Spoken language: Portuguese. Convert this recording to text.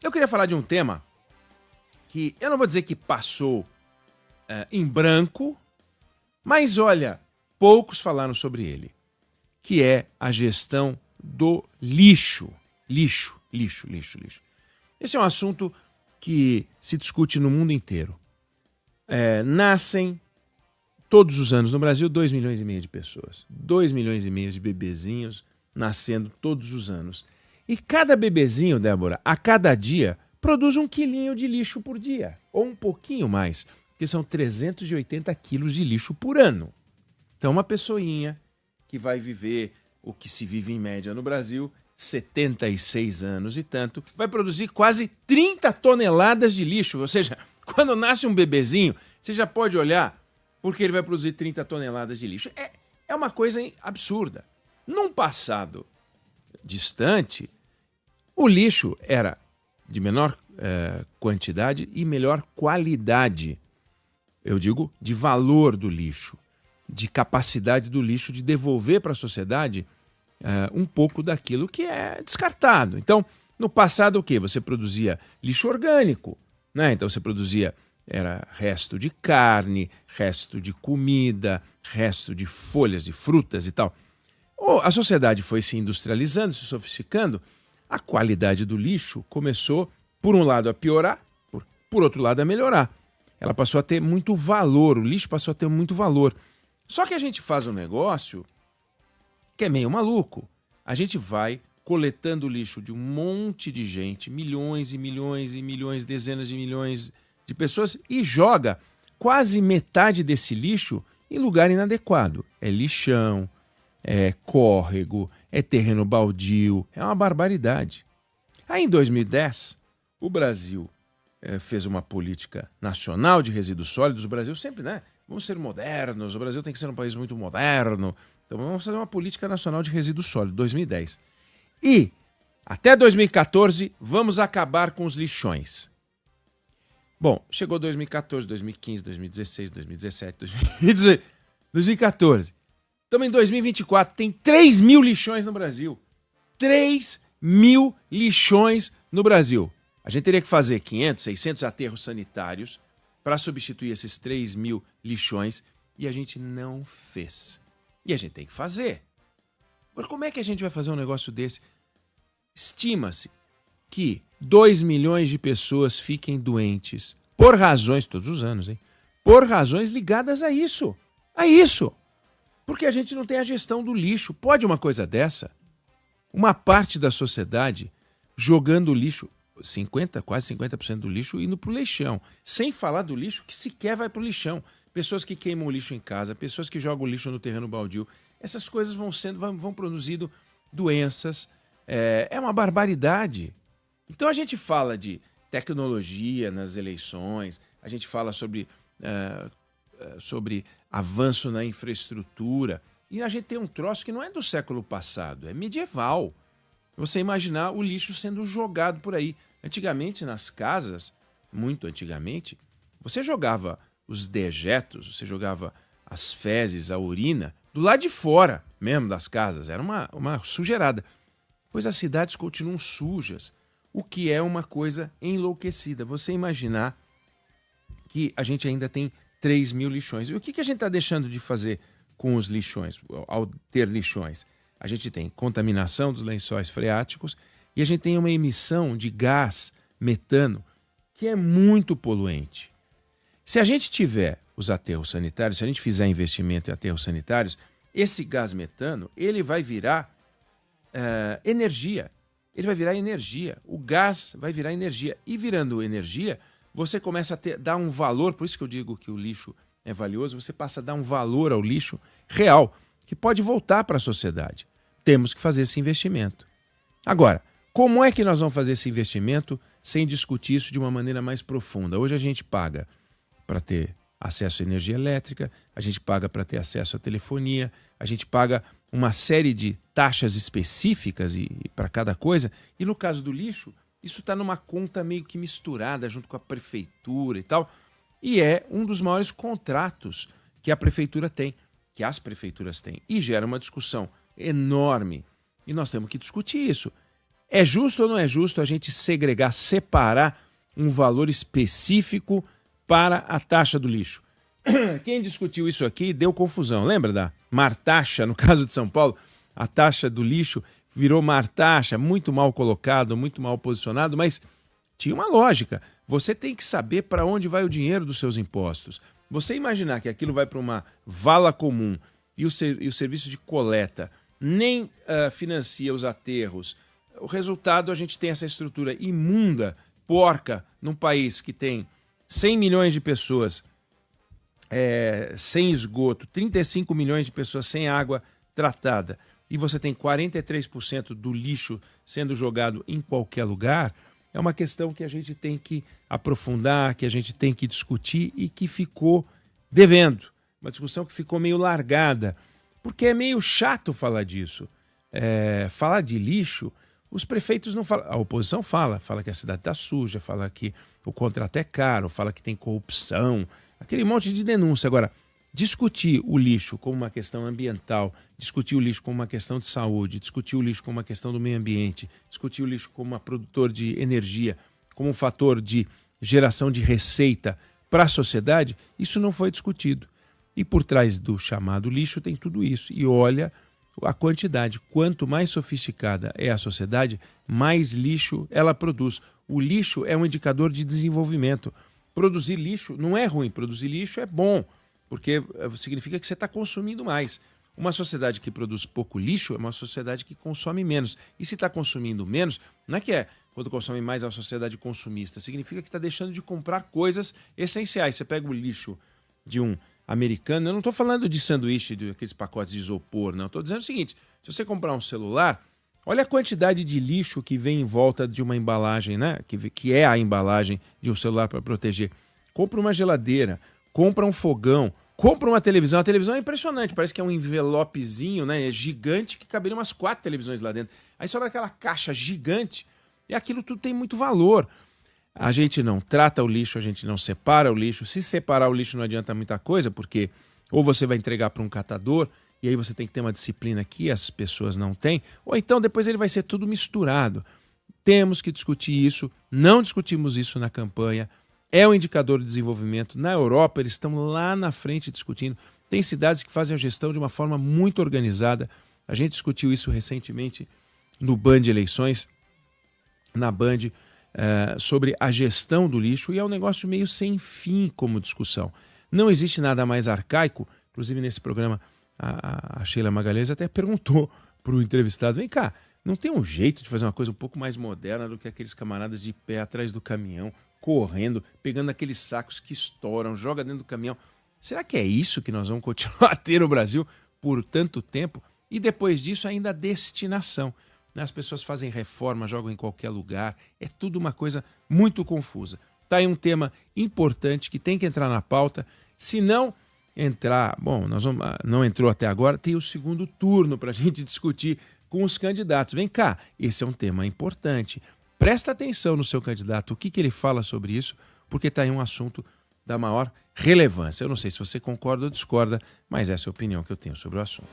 Eu queria falar de um tema que eu não vou dizer que passou em branco, mas olha, poucos falaram sobre ele, que é a gestão do lixo. Lixo. Esse é um assunto que se discute no mundo inteiro. Nascem todos os anos no Brasil 2,5 milhões de pessoas. 2,5 milhões de bebezinhos nascendo todos os anos. E cada bebezinho, Débora, a cada dia, produz 1 quilinho de lixo por dia. Ou um pouquinho mais, porque são 380 quilos de lixo por ano. Então uma pessoinha que vai viver o que se vive em média no Brasil, 76 anos e tanto, vai produzir quase 30 toneladas de lixo. Ou seja, quando nasce um bebezinho, você já pode olhar porque ele vai produzir 30 toneladas de lixo. É uma coisa absurda. Num passado distante, o lixo era de menor quantidade e melhor qualidade. Eu digo de valor do lixo, de capacidade do lixo de devolver para a sociedade um pouco daquilo que é descartado. Então, no passado, o quê? Você produzia lixo orgânico, né? Então, você produzia resto de carne, resto de comida, resto de folhas de frutas e tal. A sociedade foi se industrializando, se sofisticando, a qualidade do lixo começou, por um lado, a piorar, por outro lado, a melhorar. Ela passou a ter muito valor, o lixo passou a ter muito valor. Só que a gente faz um negócio que é meio maluco. A gente vai coletando lixo de um monte de gente, milhões e milhões e milhões, dezenas de milhões de pessoas, e joga quase metade desse lixo em lugar inadequado. É lixão, é córrego, é terreno baldio, é uma barbaridade. Aí em 2010, o Brasil fez uma política nacional de resíduos sólidos. O Brasil sempre, né? Vamos ser modernos, o Brasil tem que ser um país muito moderno. Então vamos fazer uma política nacional de resíduos sólidos, 2010. E até 2014 vamos acabar com os lixões. Bom, chegou 2014, 2015, 2016, 2017, 2018, 2014. Estamos em 2024, tem 3 mil lixões no Brasil. 3 mil lixões no Brasil. A gente teria que fazer 500, 600 aterros sanitários para substituir esses 3 mil lixões e a gente não fez. E a gente tem que fazer. Agora, como é que a gente vai fazer um negócio desse? Estima-se que 2 milhões de pessoas fiquem doentes por razões, todos os anos, hein? Por razões ligadas a isso. A isso. Porque a gente não tem a gestão do lixo. Pode uma coisa dessa? Uma parte da sociedade jogando lixo, quase 50% do lixo indo para o lixão. Sem falar do lixo que sequer vai para o lixão. Pessoas que queimam o lixo em casa, pessoas que jogam o lixo no terreno baldio. Essas coisas vão produzindo doenças. É uma barbaridade. Então a gente fala de tecnologia nas eleições, a gente fala sobre avanço na infraestrutura, e a gente tem um troço que não é do século passado, é medieval. Você imaginar o lixo sendo jogado por aí. Antigamente, nas casas, muito antigamente, você jogava os dejetos, você jogava as fezes, a urina, do lado de fora mesmo das casas. Era uma sujeirada. Pois as cidades continuam sujas, o que é uma coisa enlouquecida. Você imaginar que a gente ainda tem 3 mil lixões. E o que a gente está deixando de fazer com os lixões, ao ter lixões? A gente tem contaminação dos lençóis freáticos e a gente tem uma emissão de gás metano que é muito poluente. Se a gente tiver os aterros sanitários, se a gente fizer investimento em aterros sanitários, esse gás metano ele vai virar energia. Ele vai virar energia. O gás vai virar energia. E virando energia, você começa a dar um valor, por isso que eu digo que o lixo é valioso, você passa a dar um valor ao lixo real, que pode voltar para a sociedade. Temos que fazer esse investimento. Agora, como é que nós vamos fazer esse investimento sem discutir isso de uma maneira mais profunda? Hoje a gente paga para ter acesso à energia elétrica, a gente paga para ter acesso à telefonia, a gente paga uma série de taxas específicas para cada coisa, e no caso do lixo, isso está numa conta meio que misturada junto com a prefeitura e tal, e é um dos maiores contratos que a prefeitura tem, que as prefeituras têm, e gera uma discussão enorme. E nós temos que discutir isso. É justo ou não é justo a gente segregar, separar um valor específico para a taxa do lixo? Quem discutiu isso aqui deu confusão. Lembra da martaxa, no caso de São Paulo? A taxa do lixo virou martaxa, muito mal colocado, muito mal posicionado, mas tinha uma lógica. Você tem que saber para onde vai o dinheiro dos seus impostos. Você imaginar que aquilo vai para uma vala comum e o serviço de coleta nem financia os aterros, o resultado, a gente tem essa estrutura imunda, porca, num país que tem 100 milhões de pessoas sem esgoto, 35 milhões de pessoas sem água tratada, e você tem 43% do lixo sendo jogado em qualquer lugar. É uma questão que a gente tem que aprofundar, que a gente tem que discutir e que ficou devendo. Uma discussão que ficou meio largada, porque é meio chato falar disso. Falar de lixo, os prefeitos não falam. A oposição fala que a cidade está suja, fala que o contrato é caro, fala que tem corrupção, aquele monte de denúncia. Agora, discutir o lixo como uma questão ambiental, discutir o lixo como uma questão de saúde, discutir o lixo como uma questão do meio ambiente, discutir o lixo como um produtor de energia, como um fator de geração de receita para a sociedade, isso não foi discutido. E por trás do chamado lixo tem tudo isso. E olha a quantidade. Quanto mais sofisticada é a sociedade, mais lixo ela produz. O lixo é um indicador de desenvolvimento. Produzir lixo não é ruim, produzir lixo é bom, porque significa que você está consumindo mais. Uma sociedade que produz pouco lixo é uma sociedade que consome menos. E se está consumindo menos, não é quando consome mais é uma sociedade consumista, significa que está deixando de comprar coisas essenciais. Você pega o lixo de um americano, eu não estou falando de sanduíche, de aqueles pacotes de isopor, não. Estou dizendo o seguinte, se você comprar um celular, olha a quantidade de lixo que vem em volta de uma embalagem, né? Que é a embalagem de um celular para proteger. Compra uma geladeira, compra um fogão, compra uma televisão. A televisão é impressionante, parece que é um envelopezinho, né? É gigante, que caberiam umas 4 televisões lá dentro. Aí sobra aquela caixa gigante e aquilo tudo tem muito valor. A gente não trata o lixo, a gente não separa o lixo. Se separar o lixo não adianta muita coisa, porque ou você vai entregar para um catador, e aí você tem que ter uma disciplina que as pessoas não têm, ou então depois ele vai ser tudo misturado. Temos que discutir isso, não discutimos isso na campanha, é um indicador de desenvolvimento. Na Europa eles estão lá na frente discutindo, tem cidades que fazem a gestão de uma forma muito organizada. A gente discutiu isso recentemente no Band Eleições, na Band, sobre a gestão do lixo, e é um negócio meio sem fim como discussão. Não existe nada mais arcaico, inclusive nesse programa a Sheila Magalhães até perguntou para o entrevistado, vem cá, não tem um jeito de fazer uma coisa um pouco mais moderna do que aqueles camaradas de pé atrás do caminhão, correndo, pegando aqueles sacos que estouram, joga dentro do caminhão. Será que é isso que nós vamos continuar a ter no Brasil por tanto tempo? E depois disso ainda a destinação. As pessoas fazem reforma, jogam em qualquer lugar, é tudo uma coisa muito confusa. Está aí um tema importante que tem que entrar na pauta. Se não entrar, não entrou até agora, tem o segundo turno para a gente discutir com os candidatos. Vem cá, esse é um tema importante. Presta atenção no seu candidato, o que ele fala sobre isso, porque está aí um assunto da maior relevância. Eu não sei se você concorda ou discorda, mas essa é a opinião que eu tenho sobre o assunto.